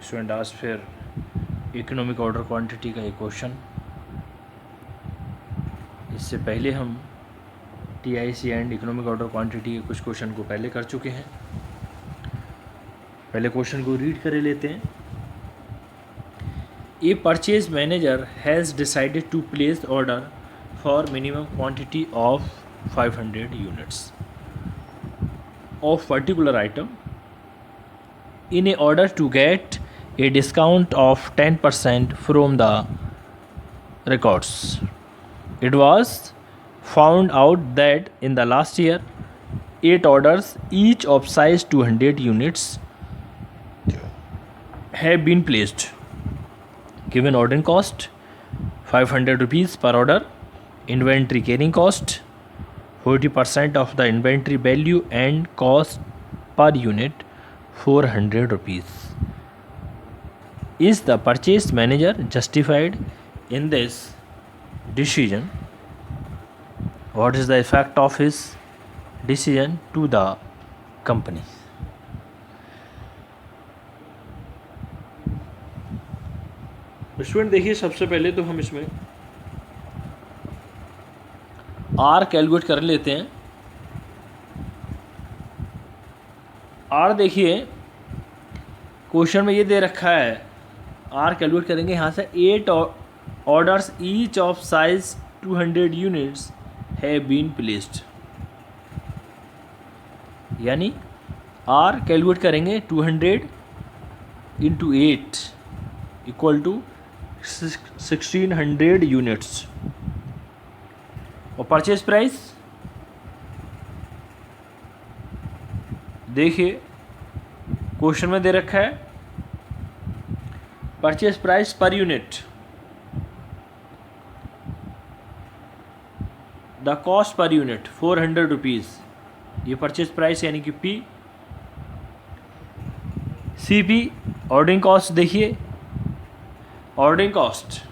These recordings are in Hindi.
स्टूडेंट आज फिर इकोनॉमिक ऑर्डर क्वांटिटी का एक क्वेश्चन। इससे पहले हम TIC and economic order quantity के कुछ क्वेश्चन को पहले कर चुके हैं। पहले क्वेश्चन को रीड कर लेते हैं। A purchase manager has decided to place order for minimum quantity of 500 units of particular item in order to get a discount of 10% from the records. It was found out that in the last year 8 orders each of size 200 units have been placed. Given ordering cost 500 rupees per order, inventory carrying cost 40% of the inventory value and cost per unit 400 rupees. Is the purchase manager justified in this decision? What is the effect of his decision to the company? Student देखिए, सबसे पहले तो हम इसमें आर कैलकुलेट कर लेते हैं। आर देखिए क्वेश्चन में ये दे रखा है, आर कैलकुलेट करेंगे यहाँ से 8 orders each of size 200 units have been placed, यानी आर कैलकुलेट करेंगे 200 इंटू 8 इक्वल टू 1600 यूनिट्स। और परचेज प्राइस देखिए क्वेश्चन में दे रखा है, purchase price per unit, the cost per unit 400 rupees, ये परचेज प्राइस यानी कि P. C P ordering cost देखिए, ordering cost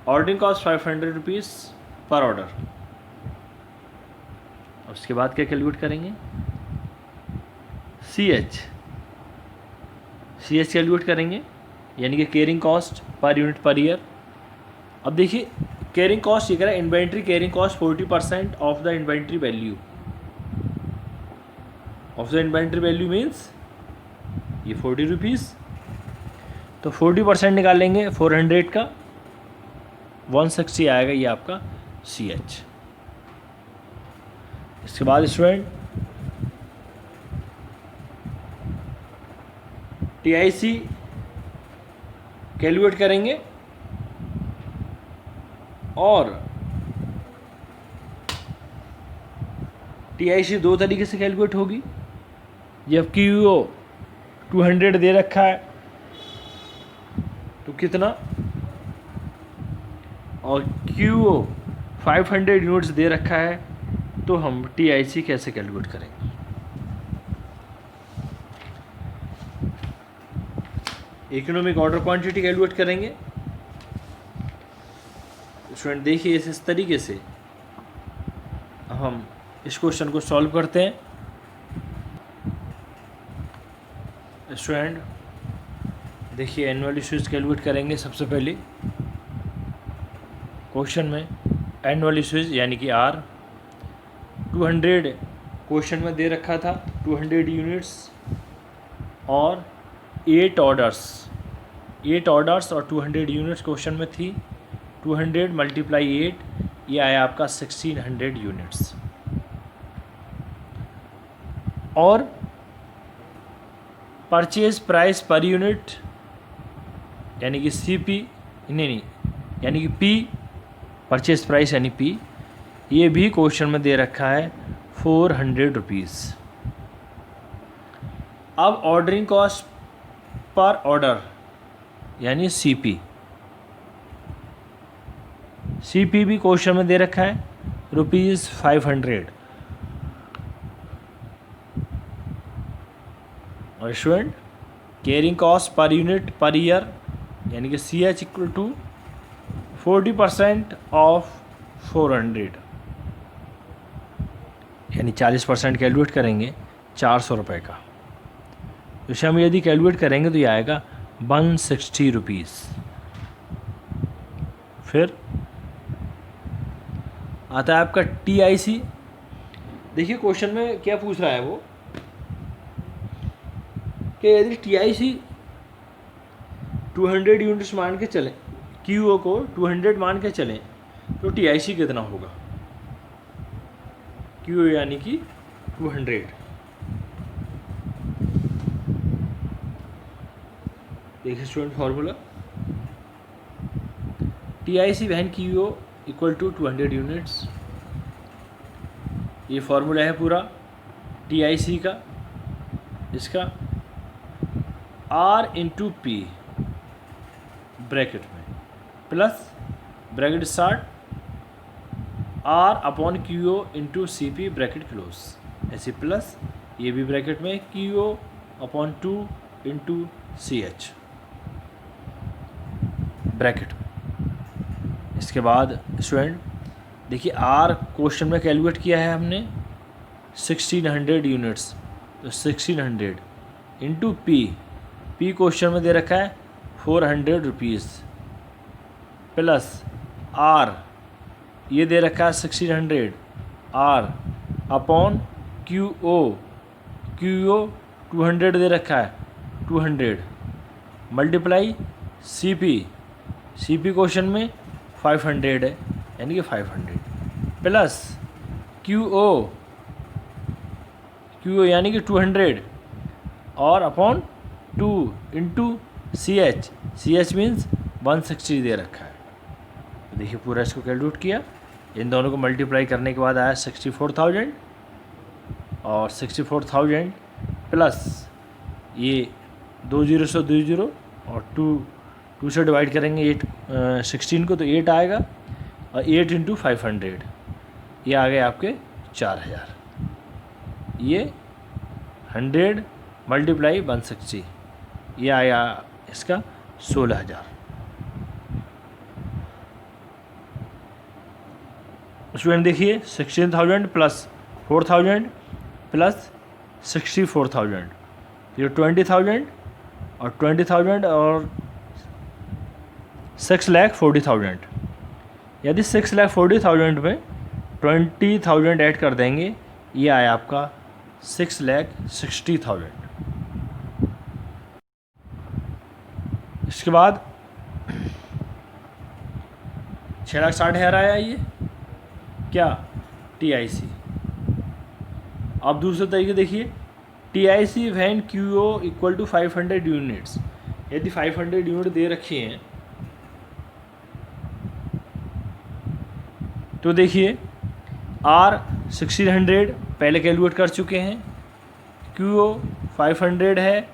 500 rupees per order. उसके बाद क्या कैलकुलेट करेंगे, सी एच कैलकुलेट करेंगे, यानी कि carrying cost per unit per year. अब देखिए कैरिंग कॉस्ट ये कह रहा है inventory carrying cost 40% of the inventory value. Of the inventory value means ये 40 रुपीज़, तो 40% निकालेंगे 400 का 160 आएगा, ये आपका सी एच। इसके बाद student T I C calculate करेंगे, और टी आई सी 2 तरीके से कैलकुलेट होगी। जबकि वो 200 दे रखा है तो कितना, और क्यू 500 यूनिट्स दे रखा है, तो हम टीआईसी कैसे कैलकुलेट करेंगे। इकोनॉमिक ऑर्डर क्वांटिटी कैलकुलेट करेंगे। स्टूडेंट देखिए इस तरीके से हम इस क्वेश्चन को सॉल्व करते हैं। स्टूडेंट देखिए एनुअल इश्यूज कैलकुलेट करेंगे। सबसे पहले क्वेश्चन में एनुअल इश्यूज यानी कि आर 200 क्वेश्चन में दे रखा था, 200 यूनिट्स और 8 ऑर्डर्स और 200 यूनिट्स क्वेश्चन में थी। 200 मल्टीप्लाई 8 ये आया आपका 1600 यूनिट्स। और परचेज प्राइस पर यूनिट यानी कि सी पी नहीं यानी कि पी, परचेज प्राइस यानी पी, ये भी क्वेश्चन में दे रखा है 400 रुपीज़। अब ऑर्डरिंग कॉस्ट पर ऑर्डर यानी सी पी भी क्वेश्चन में दे रखा है ₹500। और student carrying cost per unit per year यानी कि C H equal to 40% of 400, यानी 40% कैलकुलेट करेंगे 400 रुपये का। तो इसे हम यदि कैलकुलेट करेंगे तो ये आएगा 160 रुपीज़। फिर आता है आपका TIC। देखिए क्वेश्चन में क्या पूछ रहा है वो, कि यदि TIC 200 यूनिट्स मान के चलें, QO को 200 मान के चलें, तो TIC कितना होगा। QO यानी कि 200। देखिए student formula, TIC when QO equal to 200 units. ये फॉर्मूला है पूरा TIC का, इसका R इंटू P ब्रैकेट में plus bracket start R upon QO into CP bracket close, ऐसे प्लस ये भी ब्रैकेट में QO upon 2 into CH bracket में। इसके बाद स्टूडेंट देखिए R क्वेश्चन में कैलकुलेट किया है हमने 1600 यूनिट्स, तो 1600 इंटू P क्वेश्चन में दे रखा है 400 रुपीज़, प्लस R ये दे रखा है 1600 R अपॉन QO 200 दे रखा है 200 मल्टीप्लाई CP क्वेश्चन में 500 है यानी कि 500 प्लस QO यानी कि 200 और अपॉन 2 इंटू CH मीन्स 160 दे रखा है। तो देखिए पूरा इसको कैलकुलेट किया, इन दोनों को मल्टीप्लाई करने के बाद आया 64,000 और 64,000 प्लस ये 2 जीरो से 2 जीरो और 2 से डिवाइड करेंगे 16 को, तो 8 आएगा और 8 इंटू 500 ये आ गए आपके 4000। ये 100 मल्टीप्लाई 160 ये आया इसका 16,000। स्टूडेंट देखिए 16,000 प्लस 4,000 प्लस 64,000, ये 20,000 और 20,000 और 6,40,000। यदि 6,40,000 में 20,000 ऐड कर देंगे, ये आया आपका 6,60,000। इसके बाद 6,60,000 आया ये क्या TIC। अब दूसरे तरीके देखिए TIC when QO equal to 500 units. यदि 500 यूनिट दे रखी हैं तो देखिए R 1600 पहले कैलकुलेट कर चुके हैं, QO 500 है,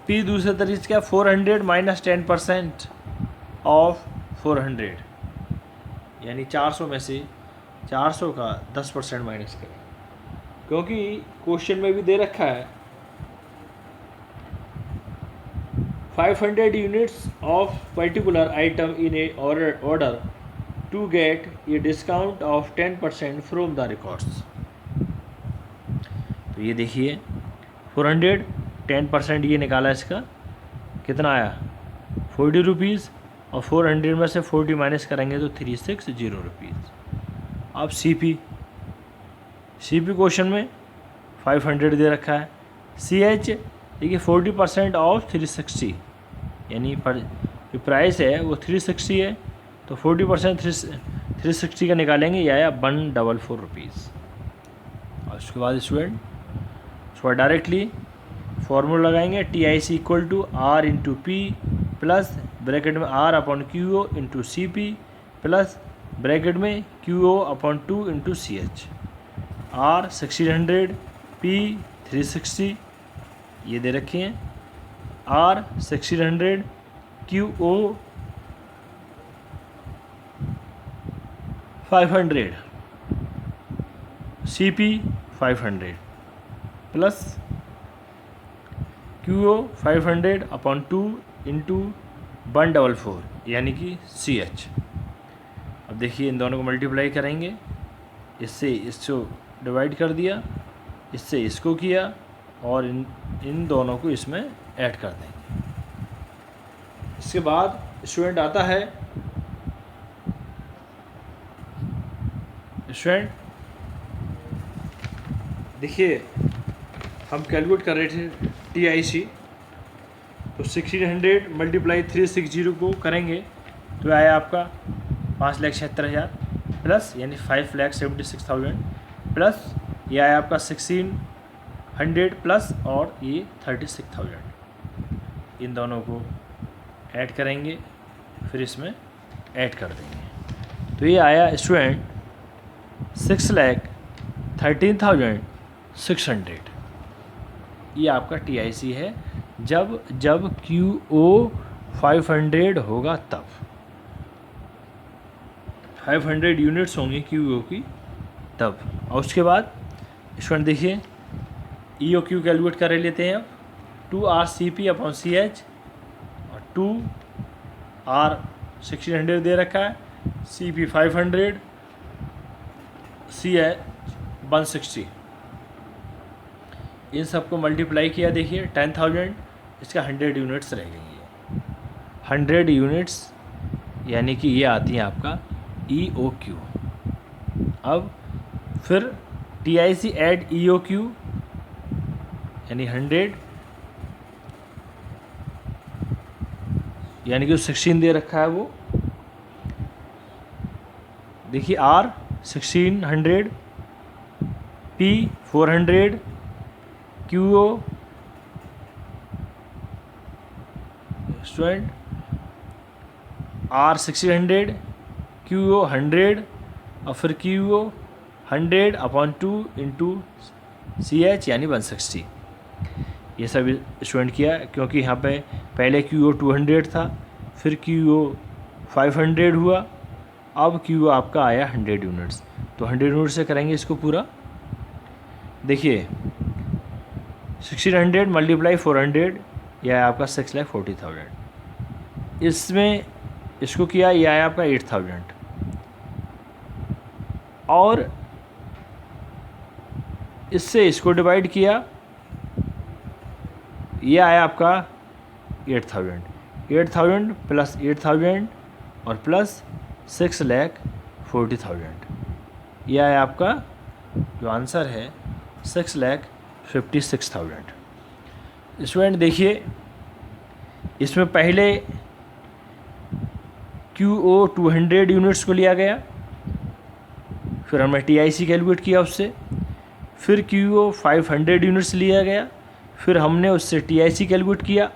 P दूसरे तरीके से क्या 400 माइनस 10% ऑफ 400 यानी 400 में से 400 का 10% माइनस करें, क्योंकि क्वेश्चन में भी दे रखा है 500 units of particular item in a order to get a discount of 10% from the records. तो ये देखिए 400 10% ये निकाला, इसका कितना आया 40 रुपीज़ और 400 में से 40 माइनस करेंगे तो 360 रुपीज़। अब CP क्वेश्चन में 500 दे रखा है, CH देखिए 40% ऑफ 360 यानी पर जो प्राइस है वो 360 है, तो 40% 360 का निकालेंगे, ये आया 144 रुपीज़। और उसके बाद स्टूडेंट उसको डायरेक्टली फॉर्मूला लगाएंगे TIC equal to R into P plus bracket में R upon QO into CP plus bracket में QO upon 2 into CH। R 1600 P 360 ये दे रखे हैं, R 1600 QO 500 CP 500 plus QO 500 upon 2 into 144 यानी कि CH। अब देखिए इन दोनों को मल्टीप्लाई करेंगे, इससे इसको डिवाइड कर दिया, इससे इसको किया और इन दोनों को इसमें ऐड कर देंगे। इसके बाद स्टूडेंट आता है, स्टूडेंट देखिए हम कैलकुलेट कर रहे थे TIC, तो 1600 मल्टीप्लाई 360 को करेंगे तो आया आपका 5,76,000 प्लस यानी 5,76,000 प्लस ये आया आपका 1600 प्लस और ये 36,000। इन दोनों को ऐड करेंगे फिर इसमें ऐड कर देंगे तो ये आया स्टूडेंट 6,13,600। ये आपका TIC है जब QO 500 होगा तब 500 यूनिट्स होंगी QO की तब। और उसके बाद स्टूडेंट देखिए EOQ कैलकुलेट कर लेते हैं अब 2RCP/CH और 2R 1600 दे रखा है, CP 500, CH 160। इन सबको मल्टीप्लाई किया देखिए 10,000, इसका 100 यूनिट्स रह गई है। 100 यूनिट्स यानी कि ये आती है आपका EOQ। अब फिर TIC ऐड EOQ यानी 100 यानी कि 16 दे रखा है वो, देखिए R 1600, P 400, QO student R 1600, QO 100 और फिर QO 100/2 इंटू CH यानी 160। ये सब स्टूडेंट किया क्योंकि यहाँ पे पहले QO 200 था, फिर QO 500 हुआ, अब QO आपका आया 100 यूनिट्स। तो 100 यूनिट से करेंगे इसको पूरा। देखिए 1600 मल्टीप्लाई 400 यह आपका 6,40,000। इसमें इसको किया यह आया आपका 8,000 और इससे इसको डिवाइड किया ये आया आपका 8,000 प्लस 8,000 और प्लस 6,40,000। यह आया आपका जो आंसर है 6,56,000। स्टूडेंट देखिए इसमें पहले QO 200 यूनिट्स को लिया गया, फिर हमने TIC कैलकुलेट किया उससे, फिर QO 500 यूनिट्स लिया गया, फिर हमने उससे TIC कैलकुलेट किया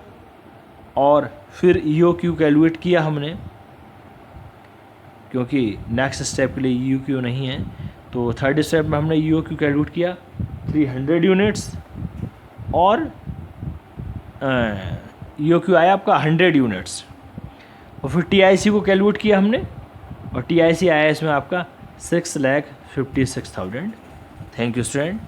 और फिर EOQ कैलकुलेट किया हमने, क्योंकि नेक्स्ट स्टेप के लिए EOQ नहीं है। तो थर्ड स्टेप में हमने EOQ कैलकुलेट किया 300 यूनिट्स और EOQ आया आपका 100 यूनिट्स और फिर TIC को कैलकुलेट किया हमने और TIC आया इसमें आपका 6,56,000। Thank you student.